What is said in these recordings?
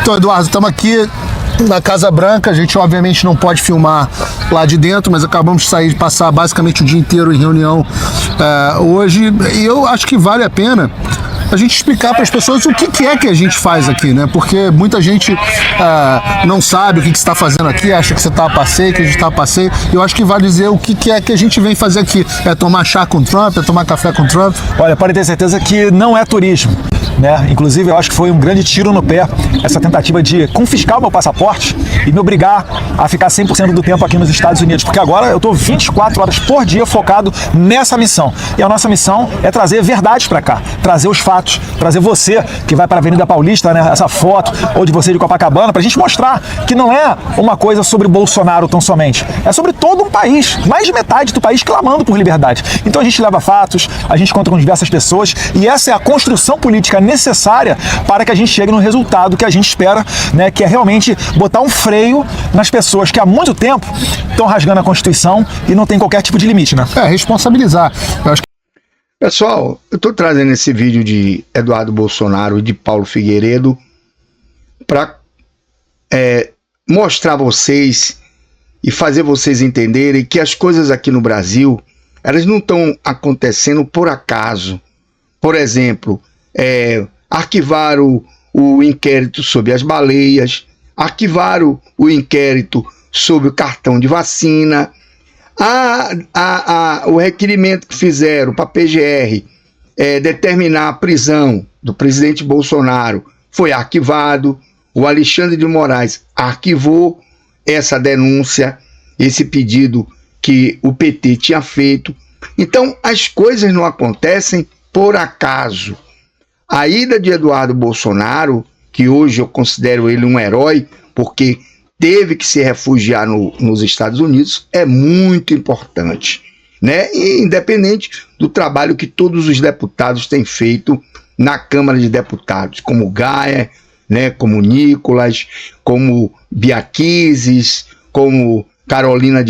Então, Eduardo, estamos aqui na Casa Branca. A gente obviamente não pode filmar lá de dentro, mas acabamos de sair, de passar basicamente o dia inteiro em reunião hoje, e eu acho que vale a pena a gente explicar para as pessoas o que é que a gente faz aqui, né? Porque muita gente não sabe o que você está fazendo aqui, acha que você está a passeio, que a gente está a passeio. Eu acho que vale dizer o que é que a gente vem fazer aqui. É tomar chá com Trump, é tomar café com Trump? Olha, pode ter certeza que não é turismo, né? Inclusive, eu acho que foi um grande tiro no pé essa tentativa de confiscar o meu passaporte e me obrigar a ficar 100% do tempo aqui nos Estados Unidos, porque agora eu estou 24 horas por dia focado nessa missão. E a nossa missão é trazer verdades para cá, trazer os fatos, trazer você que vai para a Avenida Paulista, né, essa foto, ou de você de Copacabana, para a gente mostrar que não é uma coisa sobre Bolsonaro tão somente, é sobre todo um país, mais de metade do país clamando por liberdade. Então a gente leva fatos, a gente conta com diversas pessoas, e essa é a construção política necessária para que a gente chegue no resultado que a gente espera, né, que é realmente botar um freio nas pessoas que há muito tempo estão rasgando a Constituição e não tem qualquer tipo de limite, né? Responsabilizar. Eu acho que... Pessoal, eu estou trazendo esse vídeo de Eduardo Bolsonaro e de Paulo Figueiredo para mostrar a vocês e fazer vocês entenderem que as coisas aqui no Brasil, elas não estão acontecendo por acaso. Por exemplo, arquivaram o inquérito sobre as baleias, arquivaram o inquérito sobre o cartão de vacina, o requerimento que fizeram para a PGR determinar a prisão do presidente Bolsonaro foi arquivado. O Alexandre de Moraes arquivou essa denúncia, esse pedido que o PT tinha feito. Então as coisas não acontecem por acaso. A ida de Eduardo Bolsonaro, que hoje eu considero ele um herói, porque teve que se refugiar nos Estados Unidos, é muito importante, né? E independente do trabalho que todos os deputados têm feito na Câmara de Deputados, como Gaia, né? Como Nicolas, como Biaquises, como Carolina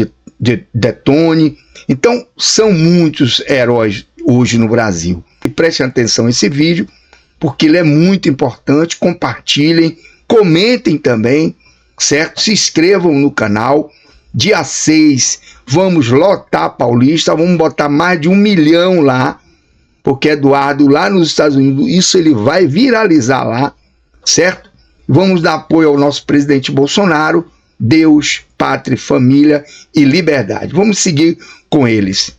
Detone. Então, são muitos heróis hoje no Brasil. E prestem atenção nesse vídeo, porque ele é muito importante. Compartilhem, comentem também, certo? Se inscrevam no canal. Dia 6 vamos lotar a Paulista, vamos botar mais de 1 milhão lá, porque Eduardo lá nos Estados Unidos, isso ele vai viralizar lá, certo? Vamos dar apoio ao nosso presidente Bolsonaro. Deus, pátria, família e liberdade. Vamos seguir com eles.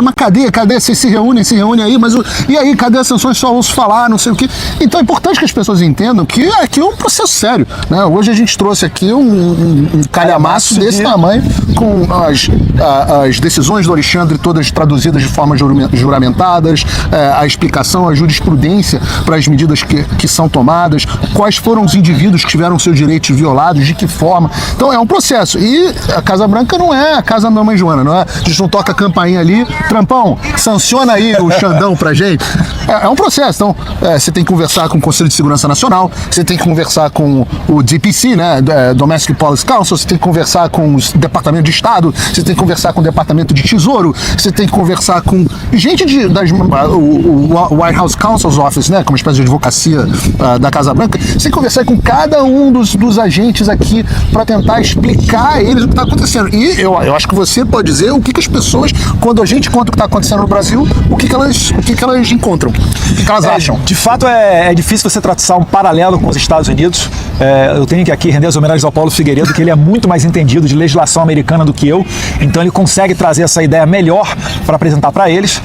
Mas cadê? Vocês se reúnem aí, mas e aí, cadê as sanções? Só ouço falar, não sei o quê. Então é importante que as pessoas entendam que aqui é um processo sério, né? Hoje a gente trouxe aqui um calhamaço desse tamanho, com as decisões do Alexandre todas traduzidas de forma juramentadas, a explicação, a jurisprudência para as medidas que são tomadas, quais foram os indivíduos que tiveram seus direitos violados, de que forma. Então é um processo. E a Casa Branca não é a casa da Mãe Joana, não é? A gente não toca a campainha ali, Trampão, sanciona aí o Xandão pra gente. É um processo. Então, você tem que conversar com o Conselho de Segurança Nacional, você tem que conversar com o DPC, né, Domestic Policy Council, você tem que conversar com o Departamento de Estado, você tem que conversar com o Departamento de Tesouro, você tem que conversar com gente o White House Counsel's Office, né, como uma espécie de advocacia da Casa Branca. Você tem que conversar com cada um dos agentes aqui para tentar explicar a eles o que está acontecendo. E eu acho que você pode dizer o que as pessoas, quando a gente conta o que está acontecendo no Brasil, o que elas encontram, o que elas acham. De fato, é difícil você traçar um paralelo com os Estados Unidos. Eu tenho que aqui render as homenagens ao Paulo Figueiredo, que ele é muito mais entendido de legislação americana do que eu, então ele consegue trazer essa ideia melhor para apresentar para eles.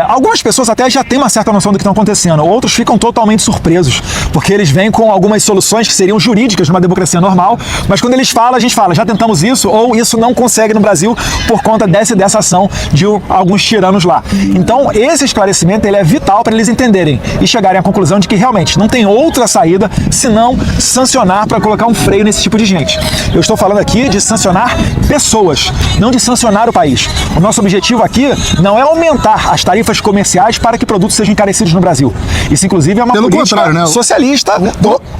Algumas pessoas até já têm uma certa noção do que está acontecendo, outros ficam totalmente surpresos, porque eles vêm com algumas soluções que seriam jurídicas numa democracia normal, mas quando eles falam, a gente fala, já tentamos isso, ou isso não consegue no Brasil por conta dessa ação de alguns tiranos lá. Então, esse esclarecimento ele é vital para eles entenderem e chegarem à conclusão de que realmente não tem outra saída senão sancionar para colocar um freio nesse tipo de gente. Eu estou falando aqui de sancionar pessoas, não de sancionar o país. O nosso objetivo aqui não é aumentar as as tarifas comerciais para que produtos sejam encarecidos no Brasil. Isso, inclusive, é uma Pelo política contrário, né? socialista.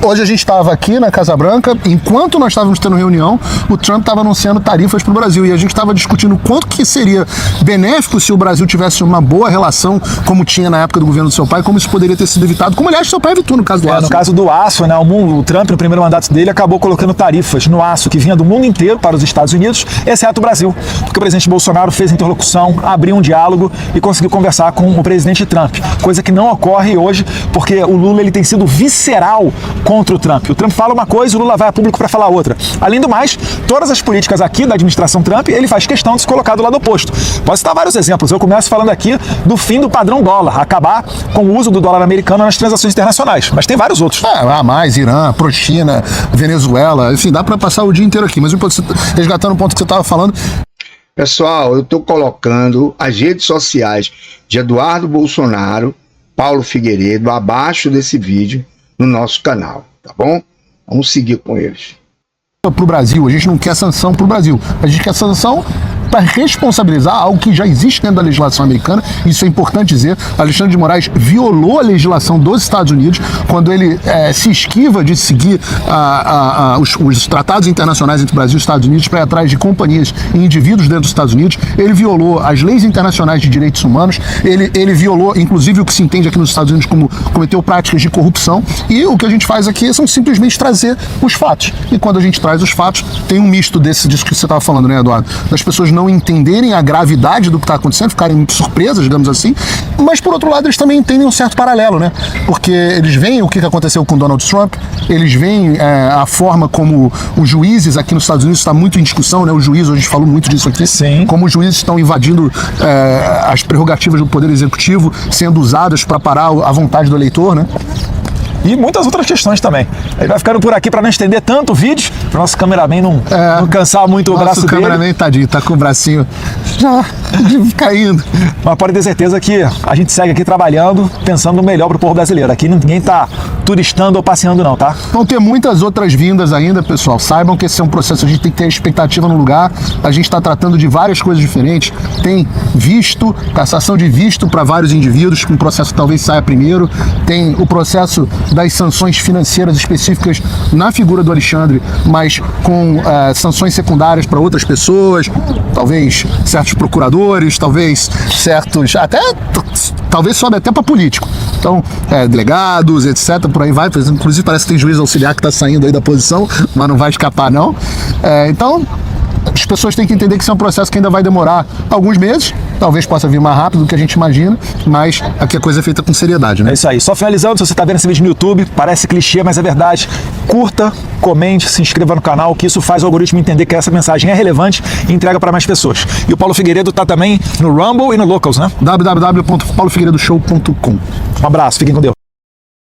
Hoje a gente estava aqui na Casa Branca, enquanto nós estávamos tendo reunião, o Trump estava anunciando tarifas para o Brasil e a gente estava discutindo quanto que seria benéfico se o Brasil tivesse uma boa relação, como tinha na época do governo do seu pai, como isso poderia ter sido evitado, como aliás seu pai evitou no caso do aço. No caso do aço, né, o Trump, no primeiro mandato dele, acabou colocando tarifas no aço que vinha do mundo inteiro para os Estados Unidos, exceto o Brasil, porque o presidente Bolsonaro fez interlocução, abriu um diálogo e conseguiu conversar com o presidente Trump, coisa que não ocorre hoje, porque o Lula ele tem sido visceral contra o Trump. O Trump fala uma coisa, o Lula vai a público para falar outra. Além do mais, todas as políticas aqui da administração Trump, ele faz questão de se colocar do lado oposto. Posso citar vários exemplos. Eu começo falando aqui do fim do padrão dólar, acabar com o uso do dólar americano nas transações internacionais, mas tem vários outros. Mais Irã, Pro-China, Venezuela, enfim, dá para passar o dia inteiro aqui, mas resgatando o ponto que você estava falando. Pessoal, eu estou colocando as redes sociais de Eduardo Bolsonaro, Paulo Figueiredo, abaixo desse vídeo no nosso canal, tá bom? Vamos seguir com eles. Para o Brasil, a gente não quer sanção para o Brasil, a gente quer sanção para responsabilizar algo que já existe dentro da legislação americana. Isso é importante dizer. Alexandre de Moraes violou a legislação dos Estados Unidos quando ele se esquiva de seguir os tratados internacionais entre o Brasil e os Estados Unidos para ir atrás de companhias e indivíduos dentro dos Estados Unidos. Ele violou as leis internacionais de direitos humanos, ele violou, inclusive, o que se entende aqui nos Estados Unidos como cometeu práticas de corrupção, e o que a gente faz aqui são simplesmente trazer os fatos. E quando a gente traz os fatos, tem um misto disso que você estava falando, né, Eduardo? Das pessoas não entenderem a gravidade do que está acontecendo, ficarem muito surpresas, digamos assim, mas por outro lado eles também entendem um certo paralelo, né? Porque eles veem o que aconteceu com Donald Trump, eles veem a forma como os juízes aqui nos Estados Unidos está muito em discussão, né? Os juízes, a gente falou muito disso aqui, sim, como os juízes estão invadindo as prerrogativas do Poder Executivo, sendo usadas para parar a vontade do eleitor, né? E muitas outras questões também. Ele vai ficando por aqui para não estender tanto o vídeo, para o nosso cameraman não cansar muito o braço dele. Nosso cameraman, tadinho, tá com o bracinho já caindo. Mas pode ter certeza que a gente segue aqui trabalhando, pensando no melhor para o povo brasileiro. Aqui ninguém tá turistando ou passeando não, tá? Vão ter muitas outras vindas ainda, pessoal. Saibam que esse é um processo, a gente tem que ter expectativa no lugar. A gente está tratando de várias coisas diferentes. Tem visto, cassação de visto para vários indivíduos, que um processo talvez saia primeiro. Tem o processo das sanções financeiras específicas na figura do Alexandre, mas com sanções secundárias para outras pessoas, talvez certos procuradores, talvez certos, talvez sobe até para político. Então, delegados, etc, por aí vai. Inclusive parece que tem juiz auxiliar que está saindo aí da posição, mas não vai escapar não. Então, as pessoas têm que entender que isso é um processo que ainda vai demorar alguns meses, talvez possa vir mais rápido do que a gente imagina, mas aqui a coisa é feita com seriedade, né? É isso aí. Só finalizando, se você está vendo esse vídeo no YouTube, parece clichê, mas é verdade. Curta, comente, se inscreva no canal, que isso faz o algoritmo entender que essa mensagem é relevante e entrega para mais pessoas. E o Paulo Figueiredo está também no Rumble e no Locals, né? www.paulofigueiredoshow.com. Um abraço, fiquem com Deus.